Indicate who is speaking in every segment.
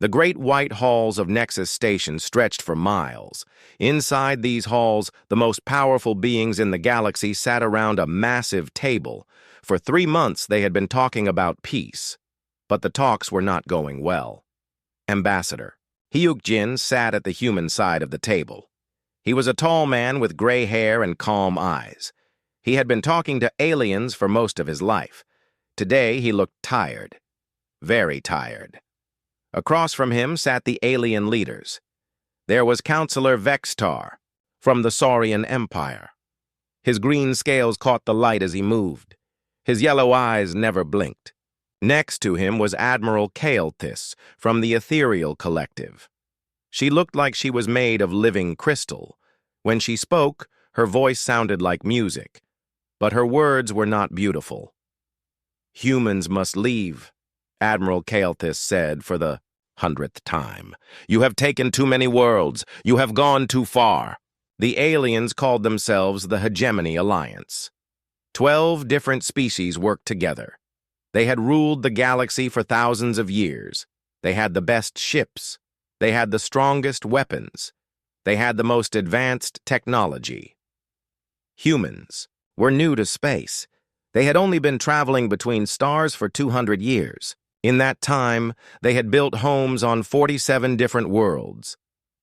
Speaker 1: The great white halls of Nexus Station stretched for miles. Inside these halls, the most powerful beings in the galaxy sat around a massive table. For 3 months, they had been talking about peace. But the talks were not going well. Ambassador Hyuk-jin sat at the human side of the table. He was a tall man with gray hair and calm eyes. He had been talking to aliens for most of his life. Today, he looked tired. Very tired. Across from him sat the alien leaders. There was Counselor Vextar from the Saurian Empire. His green scales caught the light as he moved. His yellow eyes never blinked. Next to him was Admiral Kael'thas from the Ethereal Collective. She looked like she was made of living crystal. When she spoke, her voice sounded like music, but her words were not beautiful. "Humans must leave," Admiral Kael'thas said for the 100th time. "You have taken too many worlds. You have gone too far." The aliens called themselves the Hegemony Alliance. 12 different species worked together. They had ruled the galaxy for thousands of years. They had the best ships. They had the strongest weapons. They had the most advanced technology. Humans were new to space. They had only been traveling between stars for 200 years. In that time, they had built homes on 47 different worlds.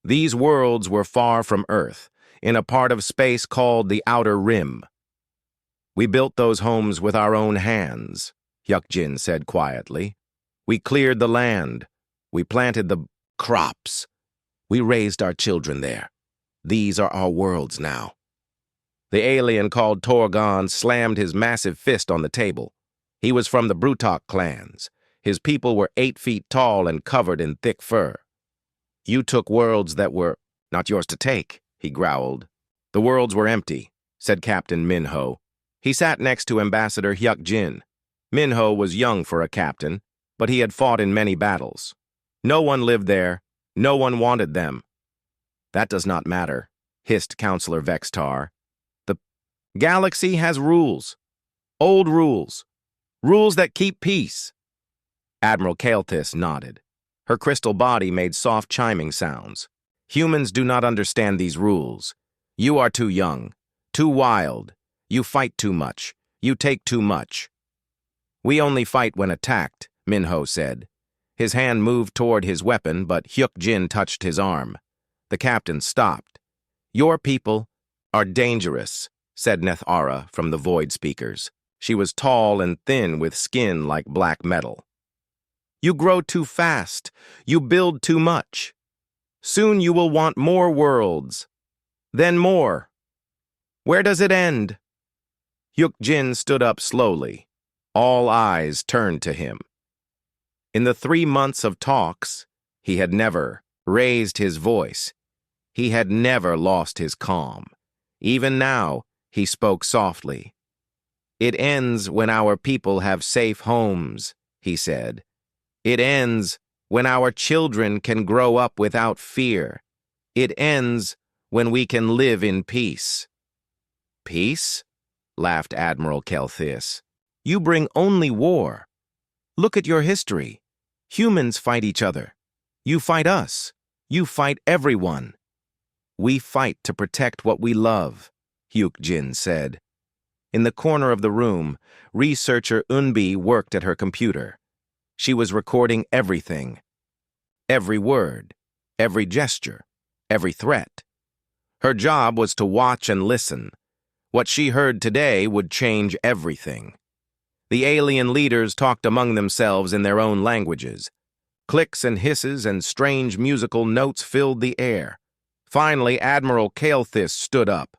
Speaker 1: These worlds were far from Earth, in a part of space called the Outer Rim. "We built those homes with our own hands," Hyuk-jin said quietly. "We cleared the land. We planted the crops. We raised our children there. These are our worlds now." The alien called Torgon slammed his massive fist on the table. He was from the Brutok clans. His people were 8 feet tall and covered in thick fur. "You took worlds that were not yours to take," he growled. "The worlds were empty," said Captain Minho. He sat next to Ambassador Hyuk-jin. Minho was young for a captain, but he had fought in many battles. No one lived there. No one wanted them. "That does not matter," hissed Counselor Vextar. "The galaxy has rules. Old rules. Rules that keep peace." Admiral Kael'thas nodded. Her crystal body made soft chiming sounds. "Humans do not understand these rules. You are too young, too wild. You fight too much. You take too much." "We only fight when attacked," Minho said. His hand moved toward his weapon, but Hyuk-jin touched his arm. The captain stopped. "Your people are dangerous," said Nethara from the void speakers. She was tall and thin with skin like black metal. "You grow too fast. You build too much. Soon you will want more worlds. Then more. Where does it end?" Hyuk-jin stood up slowly. All eyes turned to him. In the 3 months of talks, he had never raised his voice. He had never lost his calm. Even now, he spoke softly. "It ends when our people have safe homes," he said. "It ends when our children can grow up without fear. It ends when we can live in peace." "Peace?" laughed Admiral Kael'thas. "You bring only war. Look at your history. Humans fight each other. You fight us. You fight everyone." "We fight to protect what we love," Hyuk-jin said. In the corner of the room, researcher Unbi worked at her computer. She was recording everything. Every word, every gesture, every threat. Her job was to watch and listen. What she heard today would change everything. The alien leaders talked among themselves in their own languages. Clicks and hisses and strange musical notes filled the air. Finally, Admiral Kael'thas stood up.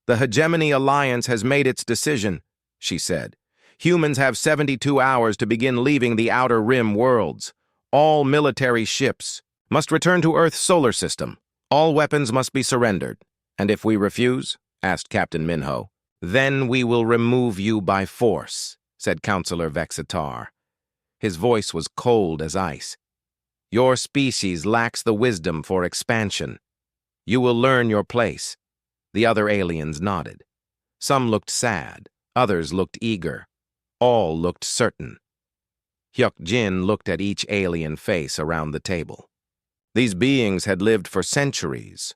Speaker 1: "The Hegemony Alliance has made its decision," she said. "Humans have 72 hours to begin leaving the Outer Rim worlds. All military ships must return to Earth's solar system. All weapons must be surrendered. And if we refuse," asked Captain Minho, "then we will remove you by force," said Counselor Vextar. His voice was cold as ice. "Your species lacks the wisdom for expansion. You will learn your place." The other aliens nodded. Some looked sad, others looked eager. All looked certain. Hyuk-jin looked at each alien face around the table. These beings had lived for centuries,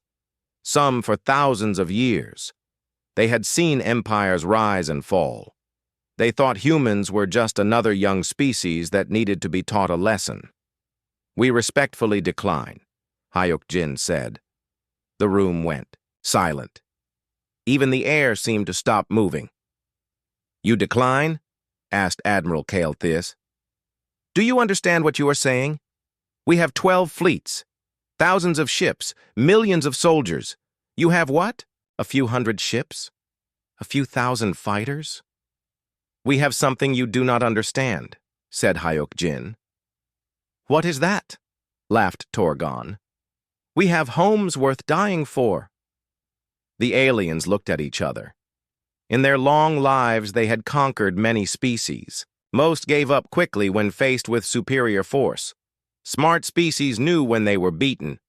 Speaker 1: some for thousands of years. They had seen empires rise and fall. They thought humans were just another young species that needed to be taught a lesson. "We respectfully decline," Hyuk-jin said. The room went silent. Even the air seemed to stop moving. "You decline?" asked Admiral Kael'thas. "Do you understand what you are saying? We have 12 fleets, thousands of ships, millions of soldiers. You have what? A few hundred ships? A few thousand fighters?" "We have something you do not understand," said Hyuk-jin. "What is that?" laughed Torgon. "We have homes worth dying for." The aliens looked at each other. In their long lives, they had conquered many species. Most gave up quickly when faced with superior force. Smart species knew when they were beaten.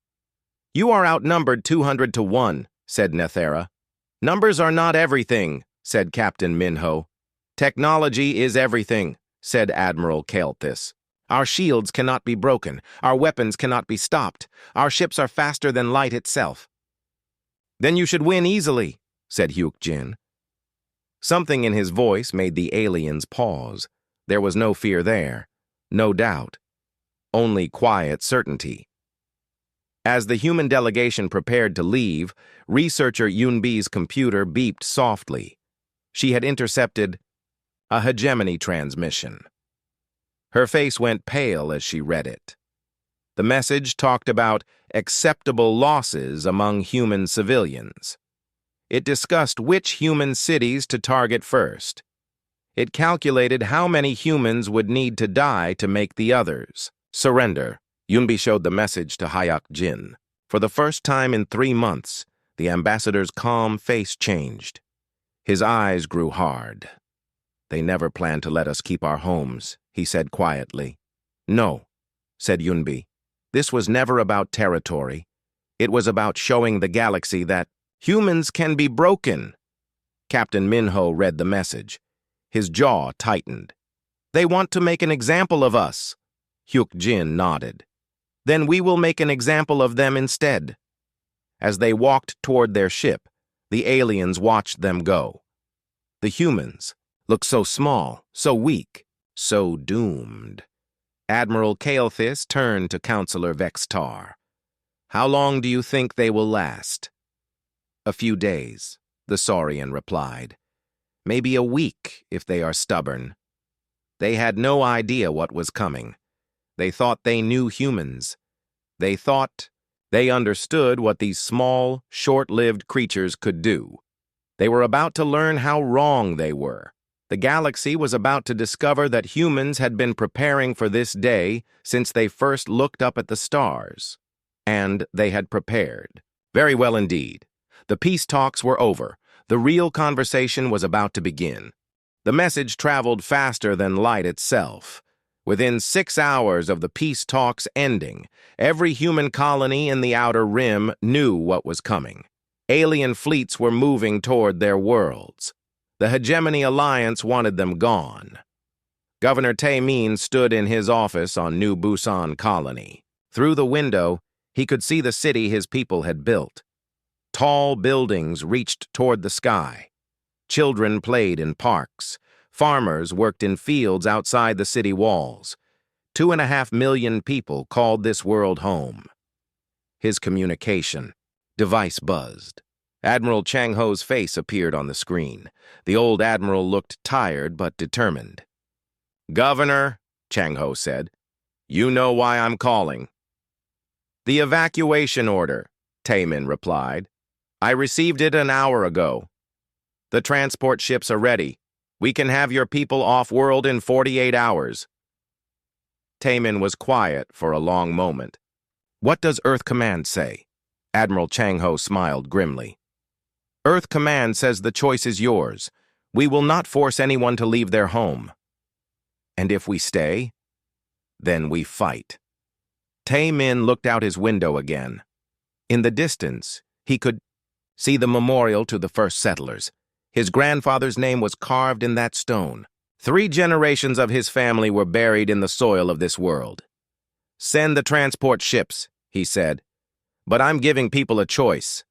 Speaker 1: "You are outnumbered 200 to 1, said Nethera. "Numbers are not everything," said Captain Minho. "Technology is everything," said Admiral Kael'thas. "Our shields cannot be broken. Our weapons cannot be stopped. Our ships are faster than light itself." "Then you should win easily," said Hyuk-jin. Something in his voice made the aliens pause. There was no fear there, no doubt, only quiet certainty. As the human delegation prepared to leave, researcher Yunbi's computer beeped softly. She had intercepted a hegemony transmission. Her face went pale as she read it. The message talked about acceptable losses among human civilians. It discussed which human cities to target first. It calculated how many humans would need to die to make the others surrender. Yunbi showed the message to Hyuk-jin. For the first time in 3 months, the ambassador's calm face changed. His eyes grew hard. "They never planned to let us keep our homes," he said quietly. "No," said Yunbi. "This was never about territory. It was about showing the galaxy that humans can be broken." Captain Minho read the message. His jaw tightened. "They want to make an example of us." Hyuk-jin nodded. "Then we will make an example of them instead." As they walked toward their ship, the aliens watched them go. The humans looked so small, so weak, so doomed. Admiral Kael'thas turned to Counselor Vextar. "How long do you think they will last?" "A few days," the Saurian replied. "Maybe a week if they are stubborn." They had no idea what was coming. They thought they knew humans. They thought they understood what these small, short-lived creatures could do. They were about to learn how wrong they were. The galaxy was about to discover that humans had been preparing for this day since they first looked up at the stars. And they had prepared. Very well indeed. The peace talks were over. The real conversation was about to begin. The message traveled faster than light itself. Within 6 hours of the peace talks ending, every human colony in the Outer Rim knew what was coming. Alien fleets were moving toward their worlds. The Hegemony Alliance wanted them gone. Governor Taemin stood in his office on New Busan Colony. Through the window, he could see the city his people had built. Tall buildings reached toward the sky. Children played in parks. Farmers worked in fields outside the city walls. 2.5 million people called this world home. His communication device buzzed. Admiral Chang-ho's face appeared on the screen. The old admiral looked tired but determined. "Governor," Chang-ho said, "you know why I'm calling." "The evacuation order," Taemin replied. "I received it an hour ago. The transport ships are ready. We can have your people off-world in 48 hours. Taemin was quiet for a long moment. "What does Earth Command say?" Admiral Chang-ho smiled grimly. "Earth Command says the choice is yours. We will not force anyone to leave their home. And if we stay, then we fight." Taemin looked out his window again. In the distance, he could see the memorial to the first settlers. His grandfather's name was carved in that stone. 3 generations of his family were buried in the soil of this world. "Send the transport ships," he said. "But I'm giving people a choice."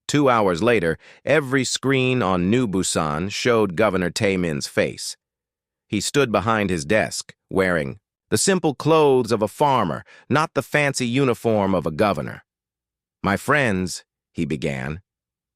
Speaker 1: 2 hours later, every screen on New Busan showed Governor Taemin's face. He stood behind his desk, wearing the simple clothes of a farmer, not the fancy uniform of a governor. "My friends," he began,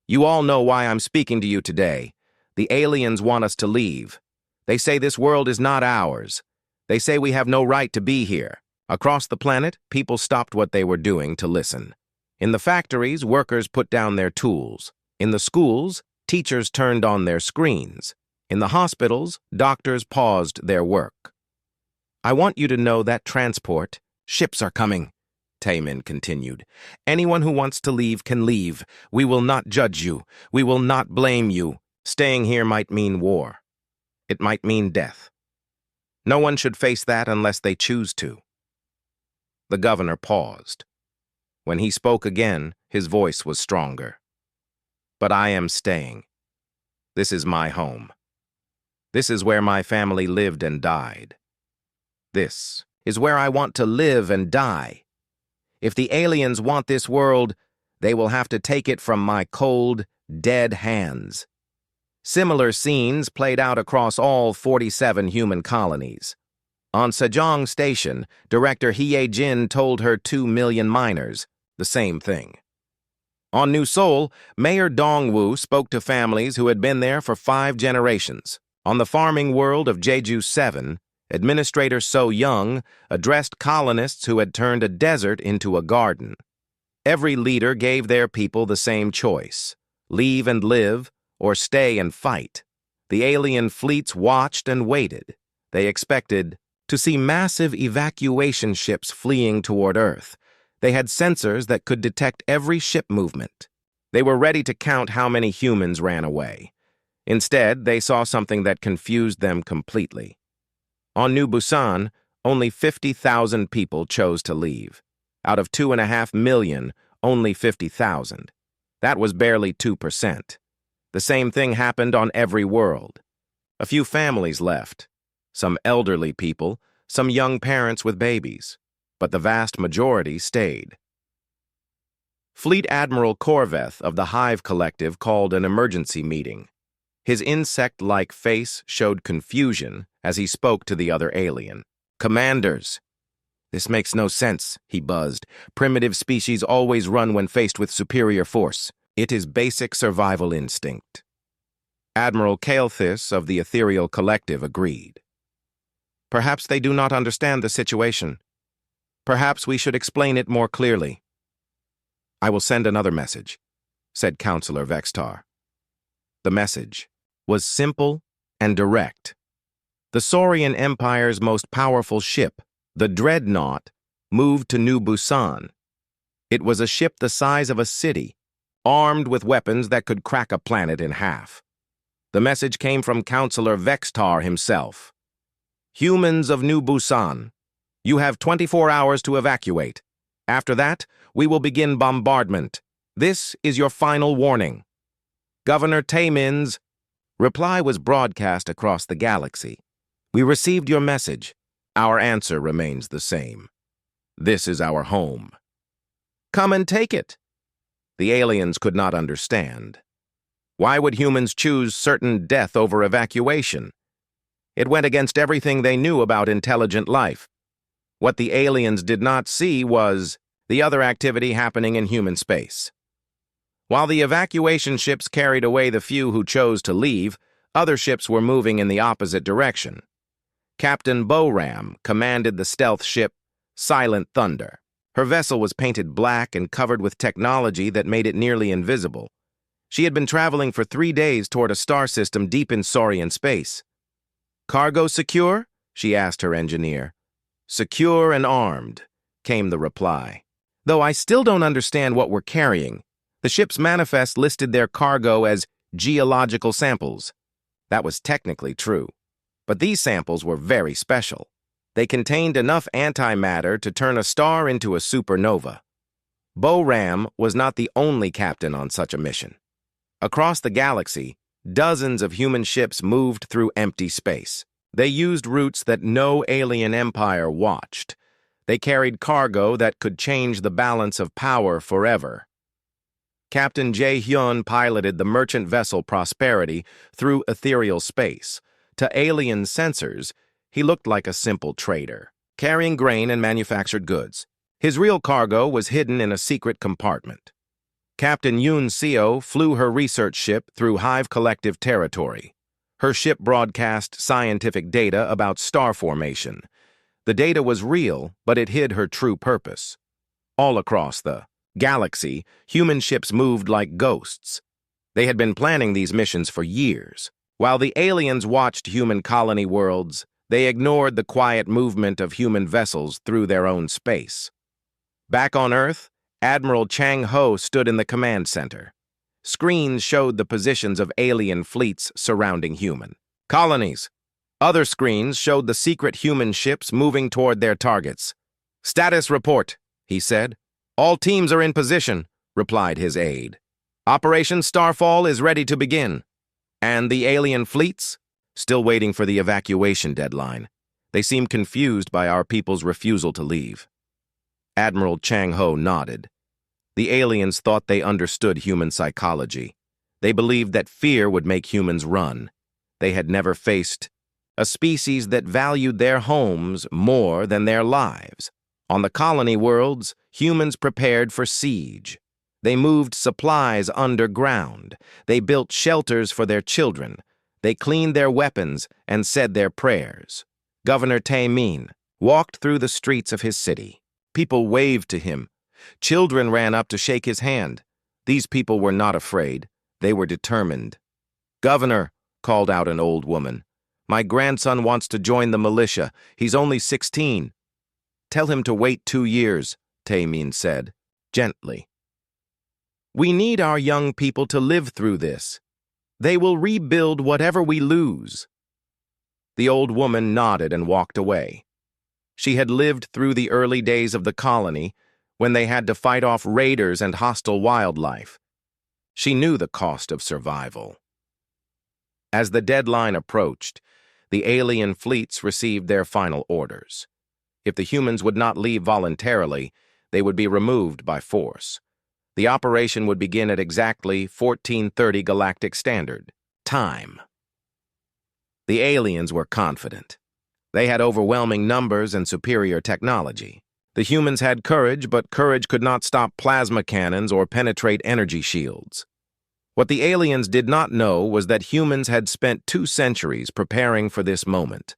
Speaker 1: "you all know why I'm speaking to you today. The aliens want us to leave. They say this world is not ours. They say we have no right to be here." Across the planet, people stopped what they were doing to listen. In the factories, workers put down their tools. In the schools, teachers turned on their screens. In the hospitals, doctors paused their work. "I want you to know that transport, ships are coming," Taemin continued. "Anyone who wants to leave can leave. We will not judge you. We will not blame you. Staying here might mean war. It might mean death. No one should face that unless they choose to." The governor paused. When he spoke again, his voice was stronger. "But I am staying. This is my home. This is where my family lived and died. This is where I want to live and die. If the aliens want this world, they will have to take it from my cold, dead hands." Similar scenes played out across all 47 human colonies. On Sejong Station, director Hye Jin told her 2 million miners the same thing. On New Seoul, Mayor Dong-woo spoke to families who had been there for 5 generations. On the farming world of Jeju 7, Administrator So Young addressed colonists who had turned a desert into a garden. Every leader gave their people the same choice: leave and live, or stay and fight. The alien fleets watched and waited. They expected to see massive evacuation ships fleeing toward Earth. They had sensors that could detect every ship movement. They were ready to count how many humans ran away. Instead, they saw something that confused them completely. On New Busan, only 50,000 people chose to leave. Out of 2.5 million, only 50,000. That was barely 2%. The same thing happened on every world. A few families left. Some elderly people, some young parents with babies. But the vast majority stayed. Fleet Admiral Korveth of the Hive Collective called an emergency meeting. His insect-like face showed confusion as he spoke to the other alien. "Commanders." "This makes no sense," he buzzed. "Primitive species always run when faced with superior force. It is basic survival instinct." Admiral Kael'thas of the Ethereal Collective agreed. "Perhaps they do not understand the situation. Perhaps we should explain it more clearly." "I will send another message," said Counselor Vextar. The message was simple and direct. The Saurian Empire's most powerful ship, the Dreadnought, moved to New Busan. It was a ship the size of a city, armed with weapons that could crack a planet in half. The message came from Counselor Vextar himself. "Humans of New Busan, you have 24 hours to evacuate. After that, we will begin bombardment. This is your final warning." Governor Taemin's reply was broadcast across the galaxy. "We received your message. Our answer remains the same. This is our home. Come and take it." The aliens could not understand. Why would humans choose certain death over evacuation? It went against everything they knew about intelligent life. What the aliens did not see was the other activity happening in human space. While the evacuation ships carried away the few who chose to leave, other ships were moving in the opposite direction. Captain Boram commanded the stealth ship Silent Thunder. Her vessel was painted black and covered with technology that made it nearly invisible. She had been traveling for 3 days toward a star system deep in Saurian space. "Cargo secure?" she asked her engineer. "Secure and armed," came the reply. "Though I still don't understand what we're carrying. The ship's manifest listed their cargo as geological samples." That was technically true. But these samples were very special. They contained enough antimatter to turn a star into a supernova. Boram was not the only captain on such a mission. Across the galaxy, Dozens of human ships moved through empty space. They used routes that no alien empire watched. They carried cargo that could change the balance of power forever. Captain Jae-hyun piloted the merchant vessel Prosperity through ethereal space. To alien sensors, he looked like a simple trader, carrying grain and manufactured goods. His real cargo was hidden in a secret compartment. Captain Yoon Seo flew her research ship through Hive Collective territory. Her ship broadcast scientific data about star formation. The data was real, but it hid her true purpose. All across the galaxy, human ships moved like ghosts. They had been planning these missions for years. While the aliens watched human colony worlds, they ignored the quiet movement of human vessels through their own space. Back on Earth, Admiral Chang Ho stood in the command center. Screens showed the positions of alien fleets surrounding human colonies. Other screens showed the secret human ships moving toward their targets. "Status report," he said. "All teams are in position," replied his aide. "Operation Starfall is ready to begin." "And the alien fleets?" "Still waiting for the evacuation deadline. They seem confused by our people's refusal to leave." Admiral Chang Ho nodded. The aliens thought they understood human psychology. They believed that fear would make humans run. They had never faced a species that valued their homes more than their lives. On the colony worlds, humans prepared for siege. They moved supplies underground. They built shelters for their children. They cleaned their weapons and said their prayers. Governor Tae-min walked through the streets of his city. People waved to him. Children ran up to shake his hand. These people were not afraid. They were determined. "Governor," called out an old woman, "my grandson wants to join the militia. He's only 16. "Tell him to wait 2 years, Tae-min said, gently. "We need our young people to live through this. They will rebuild whatever we lose." The old woman nodded and walked away. She had lived through the early days of the colony, when they had to fight off raiders and hostile wildlife. She knew the cost of survival. As the deadline approached, the alien fleets received their final orders. If the humans would not leave voluntarily, they would be removed by force. The operation would begin at exactly 1430 Galactic Standard Time. The aliens were confident. They had overwhelming numbers and superior technology. The humans had courage, but courage could not stop plasma cannons or penetrate energy shields. What the aliens did not know was that humans had spent 2 centuries preparing for this moment.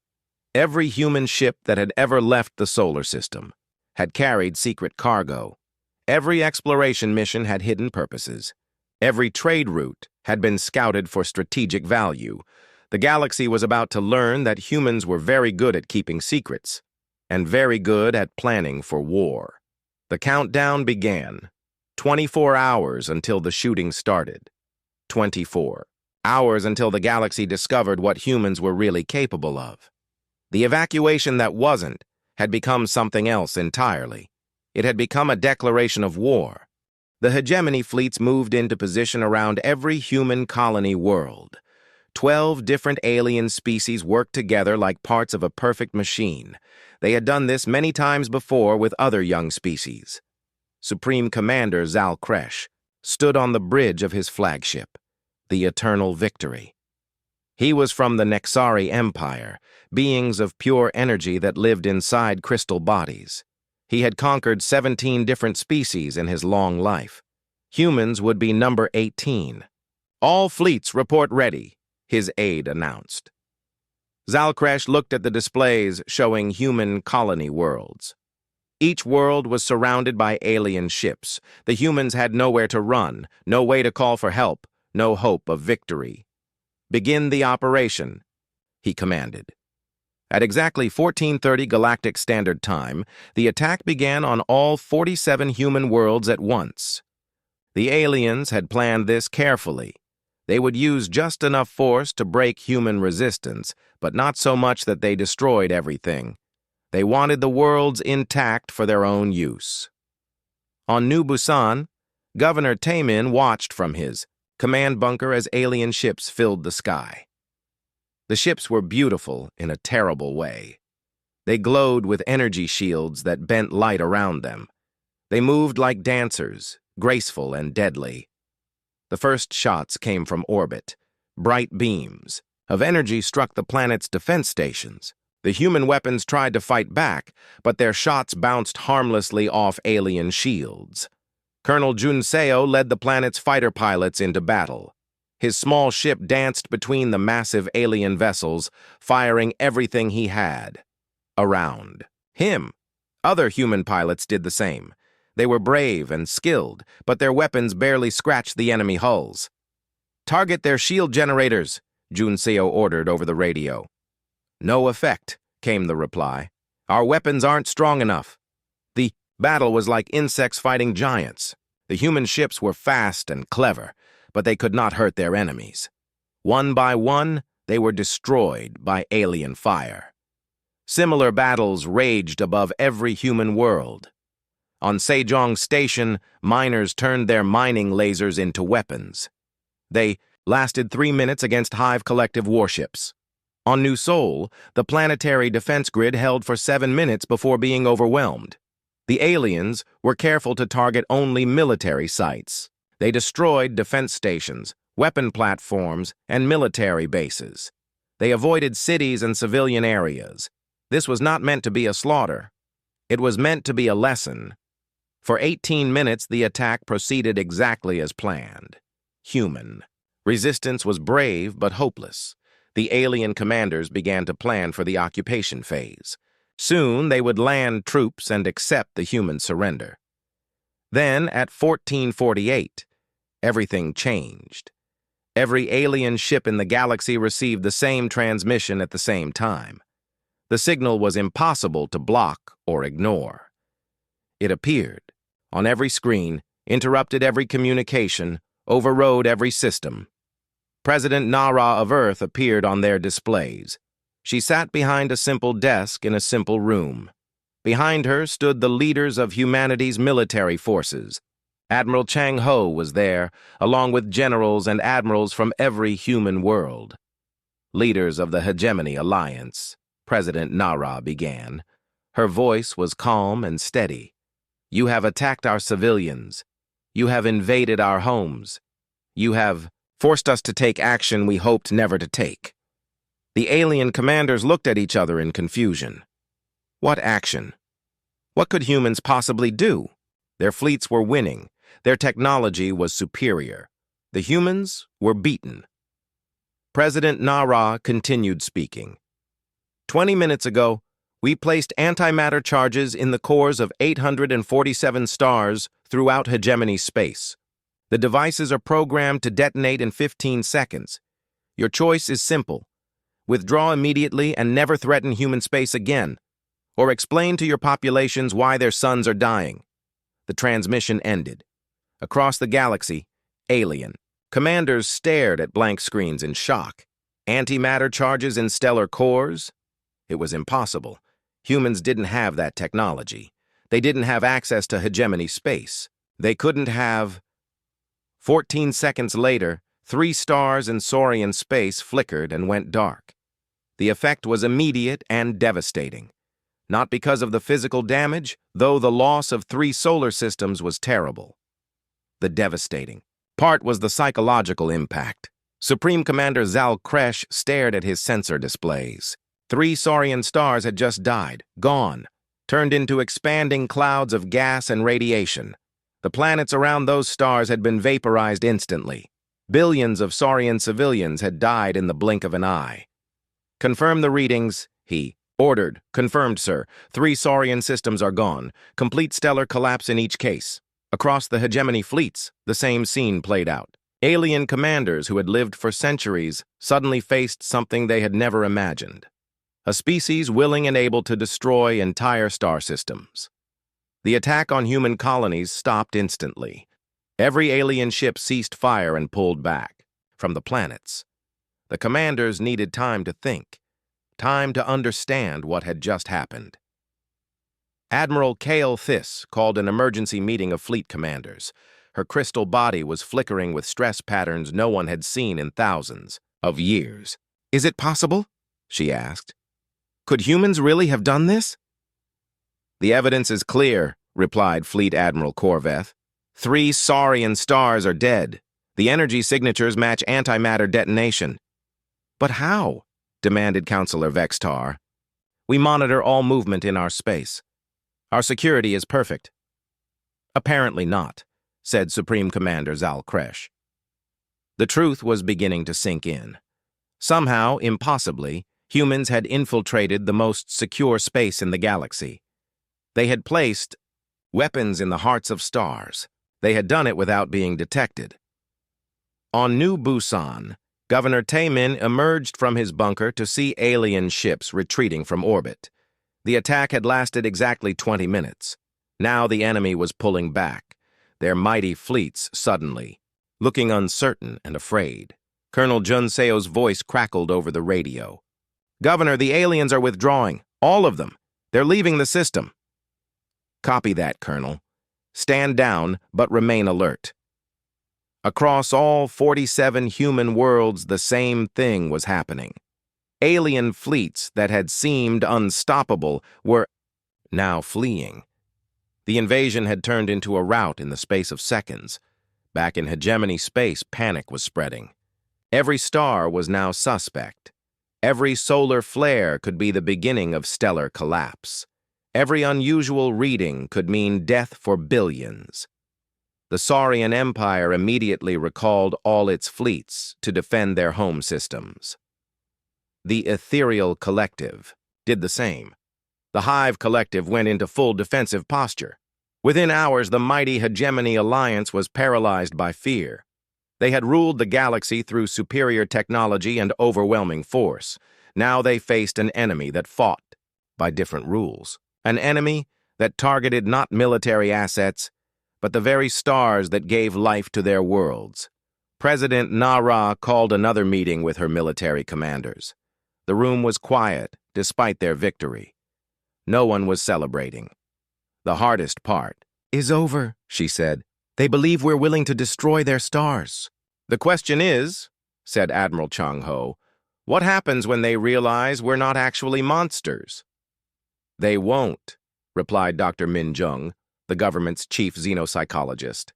Speaker 1: Every human ship that had ever left the solar system had carried secret cargo. Every exploration mission had hidden purposes. Every trade route had been scouted for strategic value. The galaxy was about to learn that humans were very good at keeping secrets and very good at planning for war. The countdown began. 24 hours until the shooting started. 24 hours until the galaxy discovered what humans were really capable of. The evacuation that wasn't had become something else entirely. It had become a declaration of war. The hegemony fleets moved into position around every human colony world. 12 different alien species worked together like parts of a perfect machine. They had done this many times before with other young species. Supreme Commander Zal Kresh stood on the bridge of his flagship, the Eternal Victory. He was from the Nexari Empire, beings of pure energy that lived inside crystal bodies. He had conquered 17 different species in his long life. Humans would be number 18. "All fleets report ready," his aide announced. Zalcresh looked at the displays showing human colony worlds. Each world was surrounded by alien ships. The humans had nowhere to run, no way to call for help, no hope of victory. "Begin the operation," he commanded. At exactly 1430 Galactic Standard Time, the attack began on all 47 human worlds at once. The aliens had planned this carefully. They would use just enough force to break human resistance, but not so much that they destroyed everything. They wanted the worlds intact for their own use. On New Busan, Governor Tae-min watched from his command bunker as alien ships filled the sky. The ships were beautiful in a terrible way. They glowed with energy shields that bent light around them. They moved like dancers, graceful and deadly. The first shots came from orbit. Bright beams of energy struck the planet's defense stations. The human weapons tried to fight back, but their shots bounced harmlessly off alien shields. Colonel Junseo led the planet's fighter pilots into battle. His small ship danced between the massive alien vessels, firing everything he had around him. Other human pilots did the same. They were brave and skilled, but their weapons barely scratched the enemy hulls. "Target their shield generators," Junseo ordered over the radio. "No effect," came the reply. "Our weapons aren't strong enough." The battle was like insects fighting giants. The human ships were fast and clever, but they could not hurt their enemies. One by one, they were destroyed by alien fire. Similar battles raged above every human world. On Sejong Station, miners turned their mining lasers into weapons. They lasted 3 minutes against Hive Collective warships. On New Sol, the planetary defense grid held for 7 minutes before being overwhelmed. The aliens were careful to target only military sites. They destroyed defense stations, weapon platforms, and military bases. They avoided cities and civilian areas. This was not meant to be a slaughter. It was meant to be a lesson. For 18 minutes, the attack proceeded exactly as planned. Human. Resistance was brave but hopeless. The alien commanders began to plan for the occupation phase. Soon, they would land troops and accept the human surrender. Then, at 1448, everything changed. Every alien ship in the galaxy received the same transmission at the same time. The signal was impossible to block or ignore. It appeared on every screen, interrupted every communication, overrode every system. President Nara of Earth appeared on their displays. She sat behind a simple desk in a simple room. Behind her stood the leaders of humanity's military forces. Admiral Chang Ho was there, along with generals and admirals from every human world. "Leaders of the Hegemony Alliance," President Nara began. Her voice was calm and steady. "You have attacked our civilians. You have invaded our homes. You have forced us to take action we hoped never to take." The alien commanders looked at each other in confusion. What action? What could humans possibly do? Their fleets were winning. Their technology was superior. The humans were beaten. President Nara continued speaking. 20 minutes ago, we placed antimatter charges in the cores of 847 stars throughout hegemony space. The devices are programmed to detonate in 15 seconds. Your choice is simple. Withdraw immediately and never threaten human space again, or explain to your populations why their sons are dying. The transmission ended. Across the galaxy, alien commanders stared at blank screens in shock. Antimatter charges in stellar cores? It was impossible. Humans didn't have that technology. They didn't have access to hegemony space. They couldn't have... 14 seconds later, 3 stars in Saurian space flickered and went dark. The effect was immediate and devastating. Not because of the physical damage, though the loss of 3 solar systems was terrible. The devastating part was the psychological impact. Supreme Commander Zal Kresh stared at his sensor displays. 3 Saurian stars had just died, gone, turned into expanding clouds of gas and radiation. The planets around those stars had been vaporized instantly. Billions of Saurian civilians had died in the blink of an eye. "Confirm the readings," he ordered. "Confirmed, sir. 3 Saurian systems are gone. Complete stellar collapse in each case." Across the hegemony fleets, the same scene played out. Alien commanders who had lived for centuries suddenly faced something they had never imagined. A species willing and able to destroy entire star systems. The attack on human colonies stopped instantly. Every alien ship ceased fire and pulled back from the planets. The commanders needed time to think, time to understand what had just happened. Admiral Kale Thiss called an emergency meeting of fleet commanders. Her crystal body was flickering with stress patterns no one had seen in thousands of years. "Is it possible?" she asked. "Could humans really have done this?" "The evidence is clear," replied Fleet Admiral Corveth. 3 Saurian stars are dead. The energy signatures match antimatter detonation. "But how?" demanded Counselor Vextar. "We monitor all movement in our space. Our security is perfect." "Apparently not," said Supreme Commander Zal Kresh. The truth was beginning to sink in. Somehow, impossibly, humans had infiltrated the most secure space in the galaxy. They had placed weapons in the hearts of stars. They had done it without being detected. On New Busan, Governor Taemin emerged from his bunker to see alien ships retreating from orbit. The attack had lasted exactly 20 minutes. Now the enemy was pulling back, their mighty fleets suddenly, looking uncertain and afraid. Colonel Jun Seo's voice crackled over the radio. "Governor, the aliens are withdrawing. All of them. They're leaving the system." "Copy that, Colonel. Stand down, but remain alert." Across all 47 human worlds, the same thing was happening. Alien fleets that had seemed unstoppable were now fleeing. The invasion had turned into a rout in the space of seconds. Back in hegemony space, panic was spreading. Every star was now suspect. Every solar flare could be the beginning of stellar collapse. Every unusual reading could mean death for billions. The Saurian Empire immediately recalled all its fleets to defend their home systems. The Ethereal Collective did the same. The Hive Collective went into full defensive posture. Within hours, the mighty Hegemony Alliance was paralyzed by fear. They had ruled the galaxy through superior technology and overwhelming force. Now they faced an enemy that fought by different rules. An enemy that targeted not military assets, but the very stars that gave life to their worlds. President Nara called another meeting with her military commanders. The room was quiet, despite their victory. No one was celebrating. "The hardest part is over," she said. "They believe we're willing to destroy their stars." "The question is," said Admiral Chang-ho, "what happens when they realize we're not actually monsters?" "They won't," replied Dr. Min Jung, the government's chief xenopsychologist.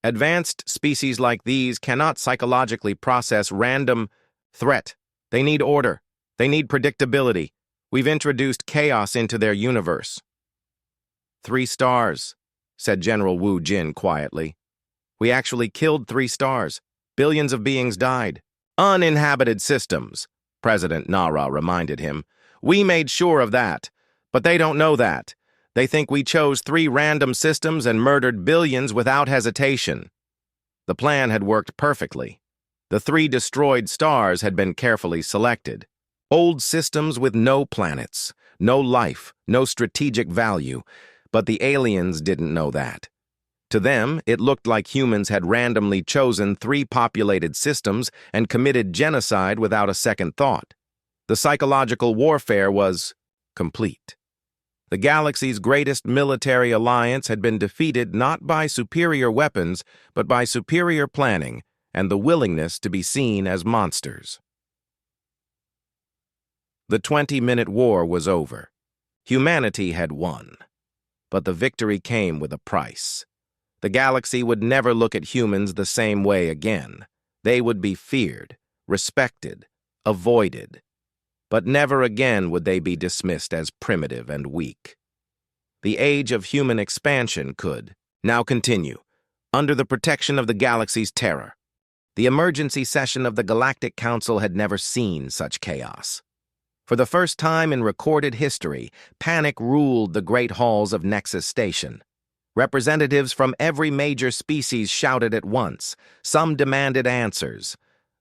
Speaker 1: "Advanced species like these cannot psychologically process random threat. They need order. They need predictability. We've introduced chaos into their universe." 3 stars, said General Wu Jin quietly. "We actually killed 3 stars. Billions of beings died." "Uninhabited systems," President Nara reminded him. "We made sure of that, but they don't know that. They think we chose 3 random systems and murdered billions without hesitation." The plan had worked perfectly. The 3 destroyed stars had been carefully selected. Old systems with no planets, no life, no strategic value. But the aliens didn't know that. To them, it looked like humans had randomly chosen 3 populated systems and committed genocide without a second thought. The psychological warfare was complete. The galaxy's greatest military alliance had been defeated not by superior weapons, but by superior planning and the willingness to be seen as monsters. The 20-minute war was over. Humanity had won. But the victory came with a price. The galaxy would never look at humans the same way again. They would be feared, respected, avoided. But never again would they be dismissed as primitive and weak. The age of human expansion could now continue, under the protection of the galaxy's terror. The emergency session of the Galactic Council had never seen such chaos. For the first time in recorded history, panic ruled the great halls of Nexus Station. Representatives from every major species shouted at once. Some demanded answers.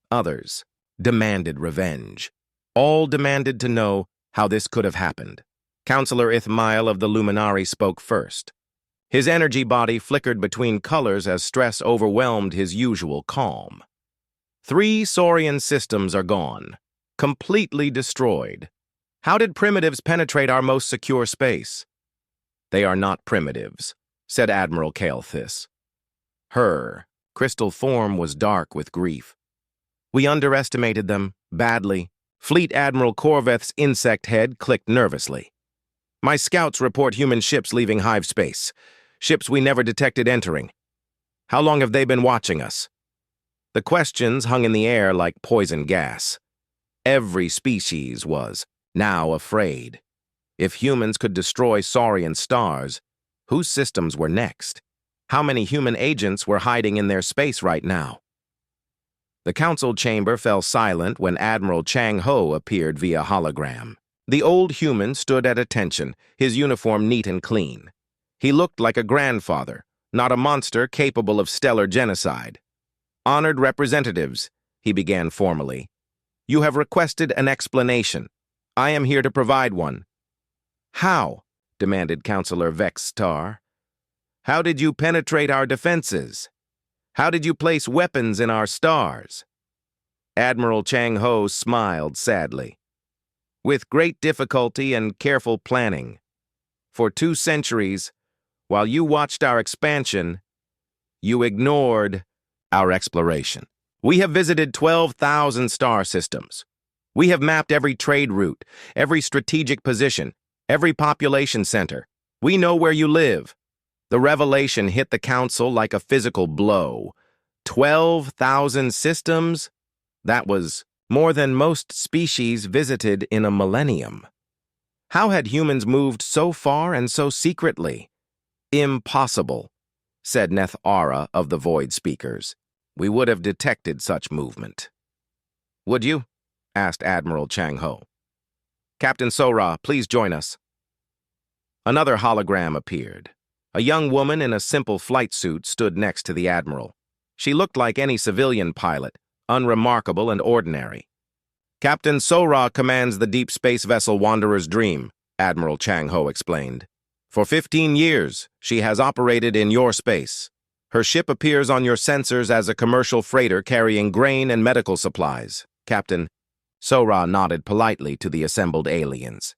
Speaker 1: Others demanded revenge. All demanded to know how this could have happened. Counselor Ithmael of the Luminari spoke first. His energy body flickered between colors as stress overwhelmed his usual calm. 3 Saurian systems are gone. Completely destroyed. How did primitives penetrate our most secure space? They are not primitives, said Admiral Kael'thas. Her crystal form was dark with grief. We underestimated them, badly. Fleet Admiral Corveth's insect head clicked nervously. My scouts report human ships leaving hive space. Ships we never detected entering. How long have they been watching us? The questions hung in the air like poison gas. Every species was now afraid. If humans could destroy Saurian stars, whose systems were next? How many human agents were hiding in their space right now? The council chamber fell silent when Admiral Chang Ho appeared via hologram. The old human stood at attention, his uniform neat and clean. He looked like a grandfather, not a monster capable of stellar genocide. Honored representatives, he began formally. You have requested an explanation. I am here to provide one. How? Demanded Councillor Vex Star. How did you penetrate our defenses? How did you place weapons in our stars? Admiral Chang Ho smiled sadly. With great difficulty and careful planning. For 2 centuries, while you watched our expansion, you ignored our exploration. We have visited 12,000 star systems. We have mapped every trade route, every strategic position, every population center. We know where you live. The revelation hit the council like a physical blow. 12,000 systems? That was more than most species visited in a millennium. How had humans moved so far and so secretly? Impossible, said Neth Ara of the Void Speakers. We would have detected such movement. Would you? Asked Admiral Chang Ho. Captain Sora, please join us. Another hologram appeared. A young woman in a simple flight suit stood next to the Admiral. She looked like any civilian pilot, unremarkable and ordinary. Captain Sora commands the deep space vessel Wanderer's Dream, Admiral Chang Ho explained. For 15 years, she has operated in your space. Her ship appears on your sensors as a commercial freighter carrying grain and medical supplies. Captain Sora nodded politely to the assembled aliens.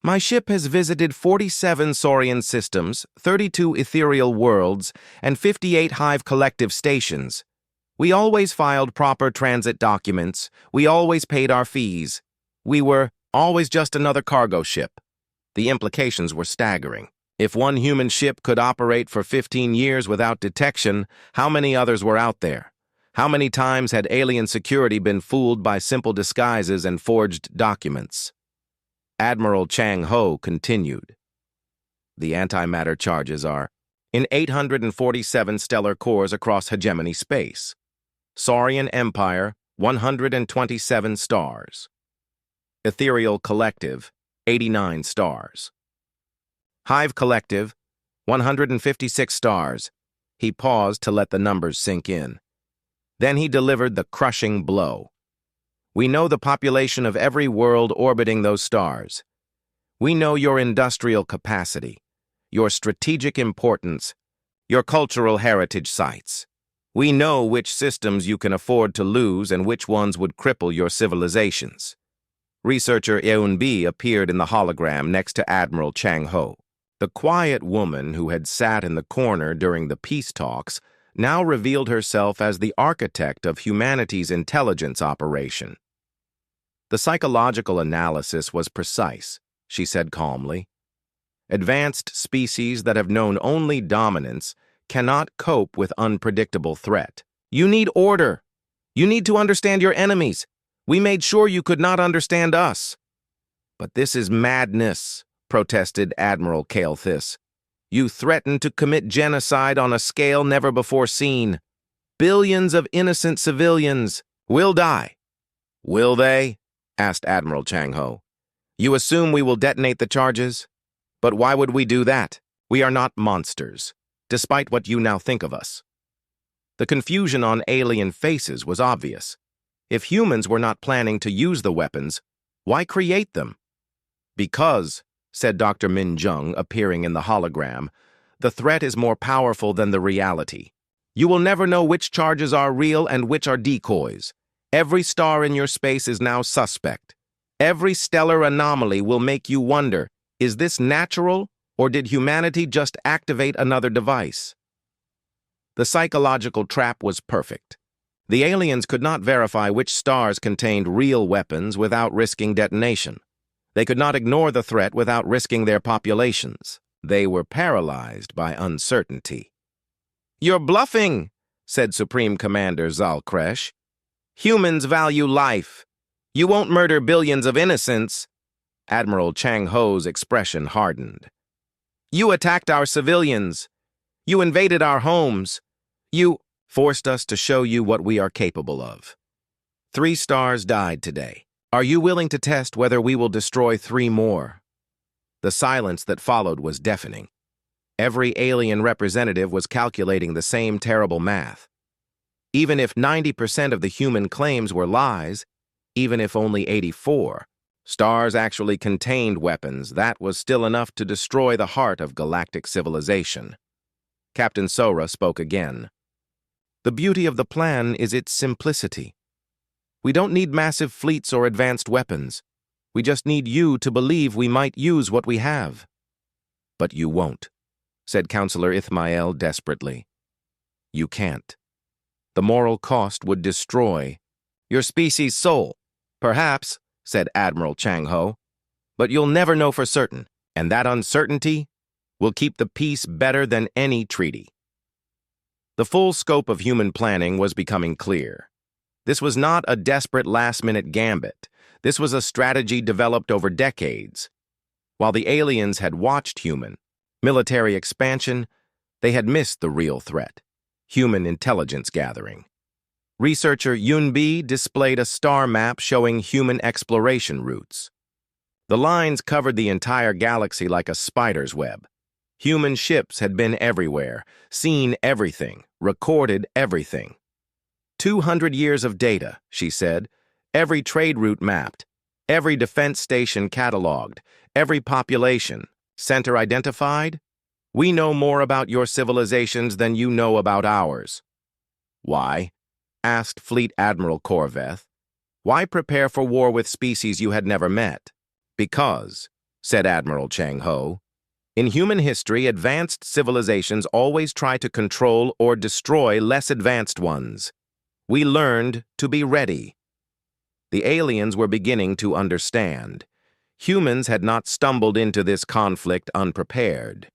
Speaker 1: My ship has visited 47 Saurian systems, 32 ethereal worlds, and 58 hive collective stations. We always filed proper transit documents. We always paid our fees. We were always just another cargo ship. The implications were staggering. If one human ship could operate for 15 years without detection, how many others were out there? How many times had alien security been fooled by simple disguises and forged documents? Admiral Chang Ho continued. The antimatter charges are in 847 stellar cores across hegemony space. Saurian Empire, 127 stars. Ethereal Collective, 89 stars. Hive Collective, 156 stars. He paused to let the numbers sink in. Then he delivered the crushing blow. We know the population of every world orbiting those stars. We know your industrial capacity, your strategic importance, your cultural heritage sites. We know which systems you can afford to lose and which ones would cripple your civilizations. Researcher Eun-bi appeared in the hologram next to Admiral Chang Ho. The quiet woman who had sat in the corner during the peace talks now revealed herself as the architect of humanity's intelligence operation. The psychological analysis was precise, she said calmly. Advanced species that have known only dominance cannot cope with unpredictable threat. You need order. You need to understand your enemies. We made sure you could not understand us. But this is madness, protested Admiral Kael'thas. You threaten to commit genocide on a scale never before seen. Billions of innocent civilians will die. Will they? Asked Admiral Chang Ho. You assume we will detonate the charges? But why would we do that? We are not monsters, despite what you now think of us. The confusion on alien faces was obvious. If humans were not planning to use the weapons, why create them? Because, said Dr. Min Jung, appearing in the hologram, the threat is more powerful than the reality. You will never know which charges are real and which are decoys. Every star in your space is now suspect. Every stellar anomaly will make you wonder, is this natural, or did humanity just activate another device? The psychological trap was perfect. The aliens could not verify which stars contained real weapons without risking detonation. They could not ignore the threat without risking their populations. They were paralyzed by uncertainty. "You're bluffing," said Supreme Commander Zal Kresh. "Humans value life. You won't murder billions of innocents." Admiral Chang Ho's expression hardened. "You attacked our civilians. You invaded our homes. You forced us to show you what we are capable of. 3 stars died today. Are you willing to test whether we will destroy 3 more?" The silence that followed was deafening. Every alien representative was calculating the same terrible math. Even if 90% of the human claims were lies, even if only 84 stars actually contained weapons, that was still enough to destroy the heart of galactic civilization. Captain Sora spoke again. "The beauty of the plan is its simplicity. We don't need massive fleets or advanced weapons. We just need you to believe we might use what we have." "But you won't," said Counselor Ithmael desperately. "You can't. The moral cost would destroy your species' soul." "Perhaps," said Admiral Chang Ho, "but you'll never know for certain, and that uncertainty will keep the peace better than any treaty." The full scope of human planning was becoming clear. This was not a desperate last-minute gambit. This was a strategy developed over decades. While the aliens had watched human military expansion, they had missed the real threat: human intelligence gathering. Researcher Yunbi displayed a star map showing human exploration routes. The lines covered the entire galaxy like a spider's web. Human ships had been everywhere, seen everything, recorded everything. 200 years of data, she said, every trade route mapped, every defense station cataloged, every population center identified. We know more about your civilizations than you know about ours. Why? Asked Fleet Admiral Corveth. Why prepare for war with species you had never met? Because, said Admiral Chang Ho, in human history, advanced civilizations always try to control or destroy less advanced ones. We learned to be ready. The aliens were beginning to understand. Humans had not stumbled into this conflict unprepared.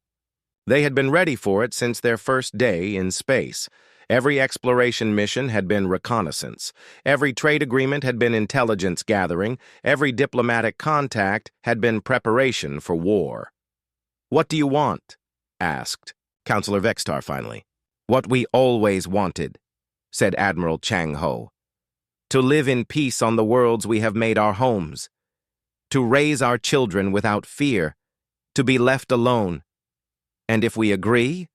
Speaker 1: They had been ready for it since their first day in space. Every exploration mission had been reconnaissance. Every trade agreement had been intelligence gathering. Every diplomatic contact had been preparation for war. "What do you want?" asked Counselor Vextar finally. "What we always wanted," said Admiral Chang Ho. "To live in peace on the worlds we have made our homes. To raise our children without fear. To be left alone. And if we agree,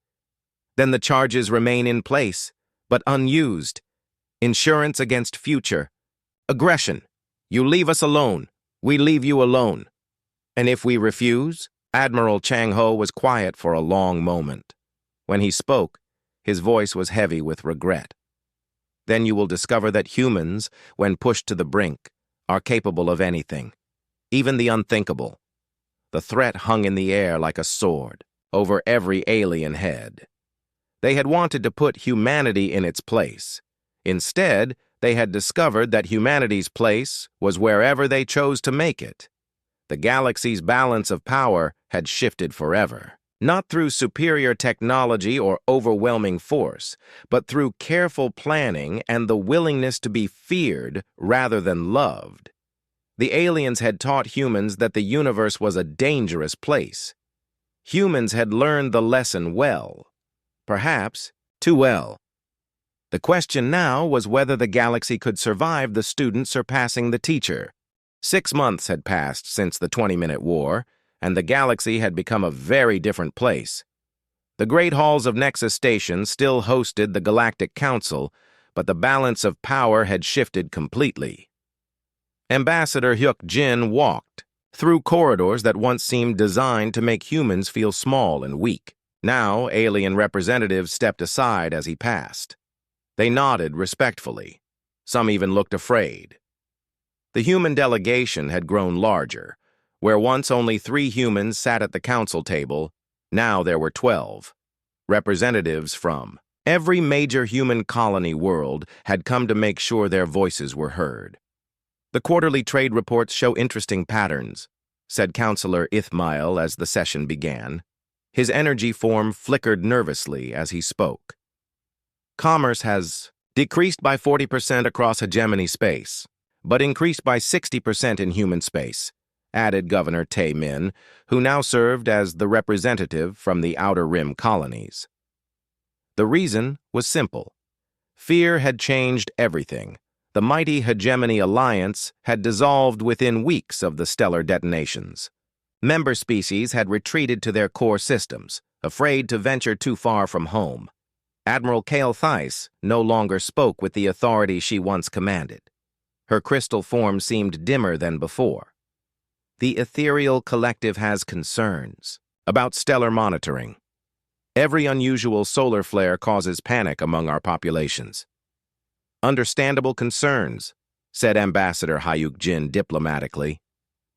Speaker 1: then the charges remain in place, but unused. Insurance against future. Aggression. You leave us alone. We leave you alone. And if we refuse?" Admiral Chang Ho was quiet for a long moment. When he spoke, his voice was heavy with regret. "Then you will discover that humans, when pushed to the brink, are capable of anything, even the unthinkable." The threat hung in the air like a sword over every alien head. They had wanted to put humanity in its place. Instead, they had discovered that humanity's place was wherever they chose to make it. The galaxy's balance of power had shifted forever, not through superior technology or overwhelming force, but through careful planning and the willingness to be feared rather than loved. The aliens had taught humans that the universe was a dangerous place. Humans had learned the lesson well. Perhaps too well. The question now was whether the galaxy could survive the student surpassing the teacher. 6 months had passed since the 20-minute war, and the galaxy had become a very different place. The great halls of Nexus Station still hosted the Galactic Council, but the balance of power had shifted completely. Ambassador Hyuk Jin walked through corridors that once seemed designed to make humans feel small and weak. Now, alien representatives stepped aside as he passed. They nodded respectfully. Some even looked afraid. The human delegation had grown larger. Where once only 3 humans sat at the council table, now there were 12. Representatives from Every major human colony world had come to make sure their voices were heard. "The quarterly trade reports show interesting patterns," said Counselor Ithmael as the session began. His energy form flickered nervously as he spoke. "Commerce has decreased by 40% across hegemony space, but increased by 60% in human space," added Governor Tae-min, who now served as the representative from the Outer Rim colonies. The reason was simple. Fear had changed everything. The mighty Hegemony Alliance had dissolved within weeks of the stellar detonations. Member species had retreated to their core systems, afraid to venture too far from home. Admiral Kale Theiss no longer spoke with the authority she once commanded. Her crystal form seemed dimmer than before. "The ethereal collective has concerns about stellar monitoring. Every unusual solar flare causes panic among our populations." "Understandable concerns," said Ambassador Hyuk Jin diplomatically,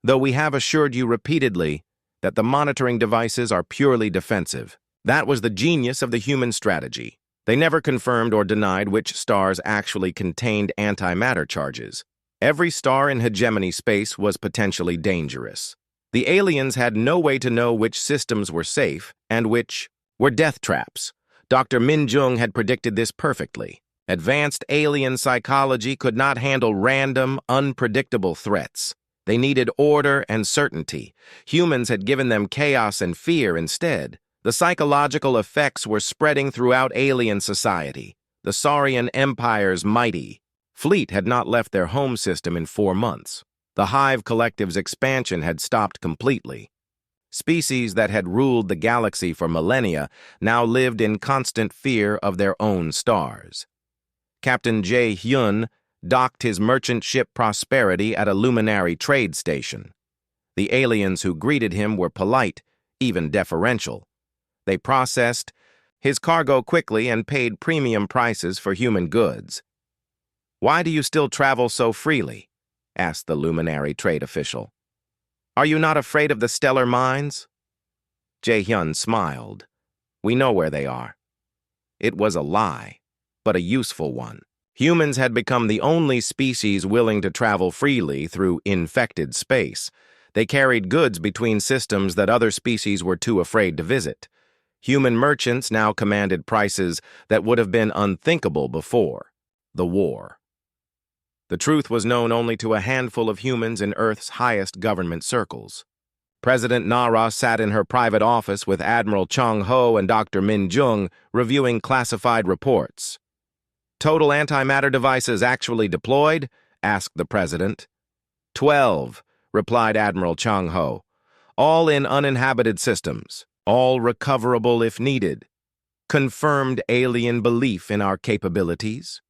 Speaker 1: "though we have assured you repeatedly that the monitoring devices are purely defensive. That was the genius of the human strategy. They never confirmed or denied which stars actually contained antimatter charges. Every star in hegemony space was potentially dangerous. The aliens had no way to know which systems were safe and which were death traps. Dr. Min Jung had predicted this perfectly. Advanced alien psychology could not handle random, unpredictable threats. They needed order and certainty. Humans had given them chaos and fear instead. The psychological effects were spreading throughout alien society. The Saurian Empire's mighty fleet had not left their home system in 4 months. The Hive Collective's expansion had stopped completely. Species that had ruled the galaxy for millennia now lived in constant fear of their own stars. Captain Jae Hyun docked his merchant ship Prosperity at a luminary trade station. The aliens who greeted him were polite, even deferential. They processed his cargo quickly and paid premium prices for human goods. "Why do you still travel so freely?" asked the luminary trade official. "Are you not afraid of the stellar mines?" Jae-hyun smiled. "We know where they are." It was a lie, but a useful one. Humans had become the only species willing to travel freely through infected space. They carried goods between systems that other species were too afraid to visit. Human merchants now commanded prices that would have been unthinkable before the war. The truth was known only to a handful of humans in Earth's highest government circles. President Nara sat in her private office with Admiral Chung Ho and Dr. Min Jung reviewing classified reports. "Total antimatter devices actually deployed?" asked the president. 12, replied Admiral Chung Ho. "All in uninhabited systems, all recoverable if needed. Confirmed alien belief in our capabilities?"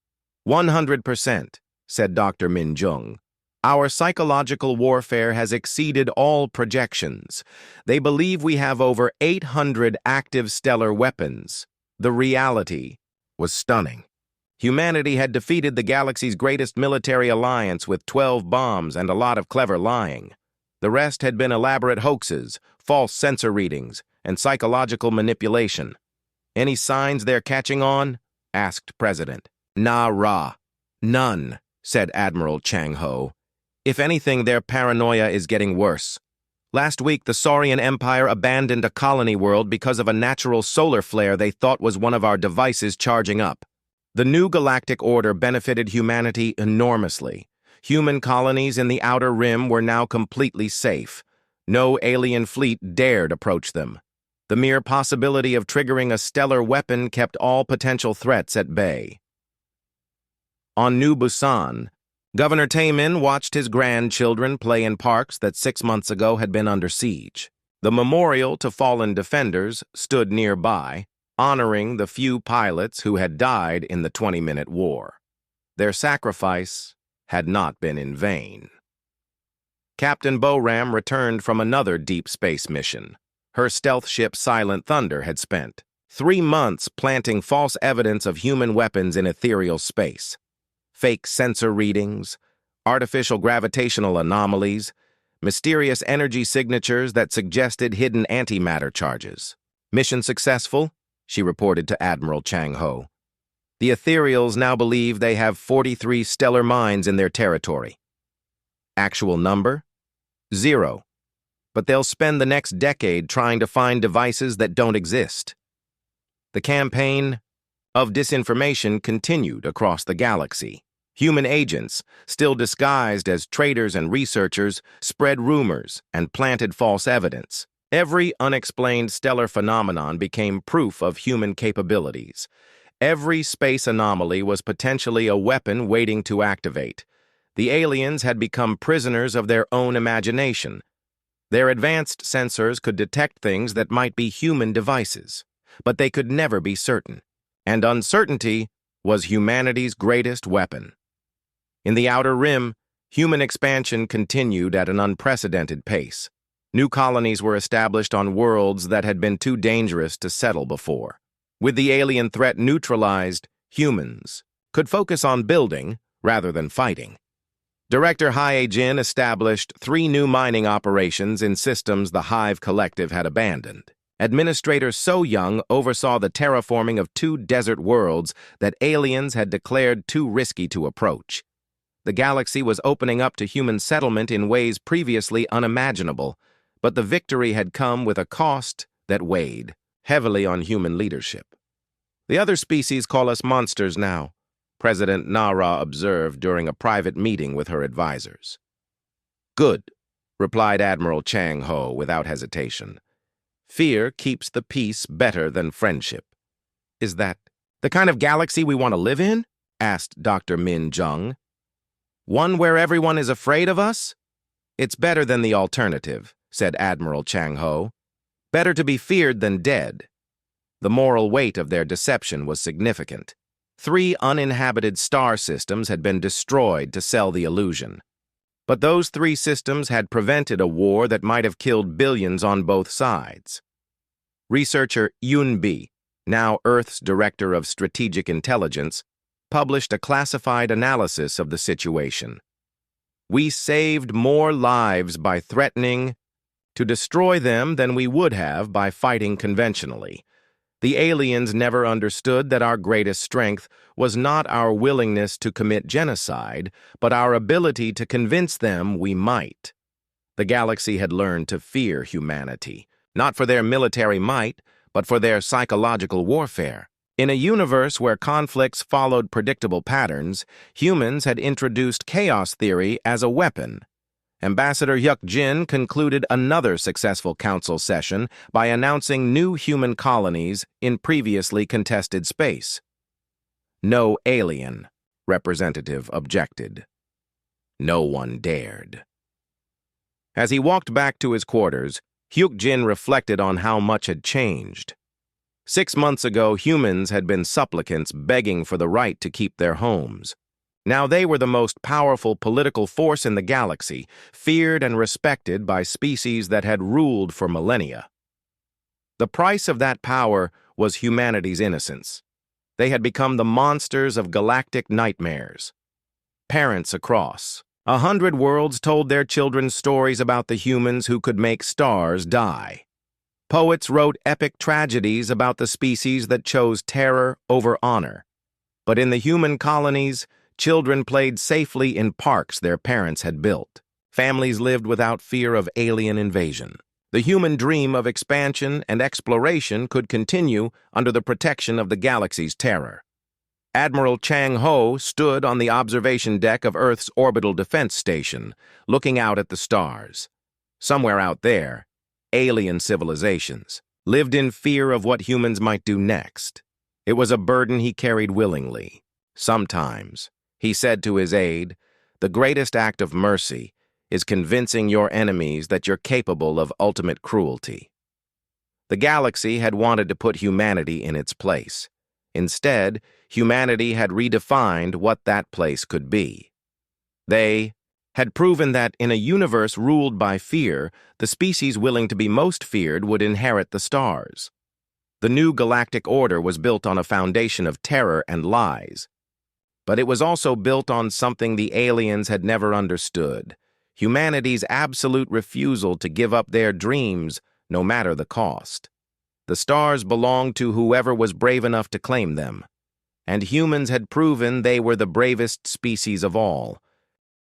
Speaker 1: 100%. said Dr. Min Jung. "Our psychological warfare has exceeded all projections. They believe we have over 800 active stellar weapons." The reality was stunning. Humanity had defeated the galaxy's greatest military alliance with 12 bombs and a lot of clever lying. The rest had been elaborate hoaxes, false sensor readings, and psychological manipulation. "Any signs they're catching on?" asked President. "Nah-rah. None," said Admiral Chang Ho. "If anything, their paranoia is getting worse. Last week, the Saurian Empire abandoned a colony world because of a natural solar flare they thought was one of our devices charging up. The new galactic order benefited humanity enormously. Human colonies in the Outer Rim were now completely safe. No alien fleet dared approach them. The mere possibility of triggering a stellar weapon kept all potential threats at bay." On New Busan, Governor Tae-min watched his grandchildren play in parks that 6 months ago had been under siege. The memorial to fallen defenders stood nearby, honoring the few pilots who had died in the 20-minute war. Their sacrifice had not been in vain. Captain Boram returned from another deep space mission. Her stealth ship Silent Thunder had spent 3 months planting false evidence of human weapons in ethereal space. Fake sensor readings, artificial gravitational anomalies, mysterious energy signatures that suggested hidden antimatter charges. "Mission successful," she reported to Admiral Chang Ho. The ethereals now believe they have 43 stellar mines in their territory. Actual number? 0. But they'll spend the next decade trying to find devices that don't exist. The campaign of disinformation continued across the galaxy. Human agents, still disguised as traders and researchers, spread rumors and planted false evidence. Every unexplained stellar phenomenon became proof of human capabilities. Every space anomaly was potentially a weapon waiting to activate. The aliens had become prisoners of their own imagination. Their advanced sensors could detect things that might be human devices, but they could never be certain. And uncertainty was humanity's greatest weapon. In the Outer Rim, human expansion continued at an unprecedented pace. New colonies were established on worlds that had been too dangerous to settle before. With the alien threat neutralized, humans could focus on building rather than fighting. Director Hyejin established 3 new mining operations in systems the Hive Collective had abandoned. Administrator So Young oversaw the terraforming of 2 desert worlds that aliens had declared too risky to approach. The galaxy was opening up to human settlement in ways previously unimaginable, but the victory had come with a cost that weighed heavily on human leadership. "The other species call us monsters now," President Nara observed during a private meeting with her advisors. "Good," replied Admiral Chang Ho without hesitation. "Fear keeps the peace better than friendship." "Is that the kind of galaxy we want to live in?" asked Dr. Min Jung. "One where everyone is afraid of us?" "It's better than the alternative," said Admiral Chang Ho. "Better to be feared than dead." The moral weight of their deception was significant. 3 uninhabited star systems had been destroyed to sell the illusion. But those 3 systems had prevented a war that might have killed billions on both sides. Researcher Yun Bi, now Earth's Director of Strategic Intelligence, published a classified analysis of the situation. "We saved more lives by threatening to destroy them than we would have by fighting conventionally. The aliens never understood that our greatest strength was not our willingness to commit genocide, but our ability to convince them we might." The galaxy had learned to fear humanity, not for their military might, but for their psychological warfare. In a universe where conflicts followed predictable patterns, humans had introduced chaos theory as a weapon. Ambassador Hyuk Jin concluded another successful council session by announcing new human colonies in previously contested space. "No alien," Representative objected. No one dared. As he walked back to his quarters, Hyuk Jin reflected on how much had changed. 6 months ago, humans had been supplicants begging for the right to keep their homes. Now they were the most powerful political force in the galaxy, feared and respected by species that had ruled for millennia. The price of that power was humanity's innocence. They had become the monsters of galactic nightmares. Parents across 100 worlds told their children stories about the humans who could make stars die. Poets wrote epic tragedies about the species that chose terror over honor. But in the human colonies, children played safely in parks their parents had built. Families lived without fear of alien invasion. The human dream of expansion and exploration could continue under the protection of the galaxy's terror. Admiral Chang Ho stood on the observation deck of Earth's orbital defense station, looking out at the stars. Somewhere out there, alien civilizations lived in fear of what humans might do next. It was a burden he carried willingly. Sometimes, he said to his aide, "The greatest act of mercy is convincing your enemies that you're capable of ultimate cruelty." The galaxy had wanted to put humanity in its place. Instead, humanity had redefined what that place could be. They had proven that in a universe ruled by fear, the species willing to be most feared would inherit the stars. The new galactic order was built on a foundation of terror and lies. But it was also built on something the aliens had never understood: humanity's absolute refusal to give up their dreams, no matter the cost. The stars belonged to whoever was brave enough to claim them. and humans had proven they were the bravest species of all.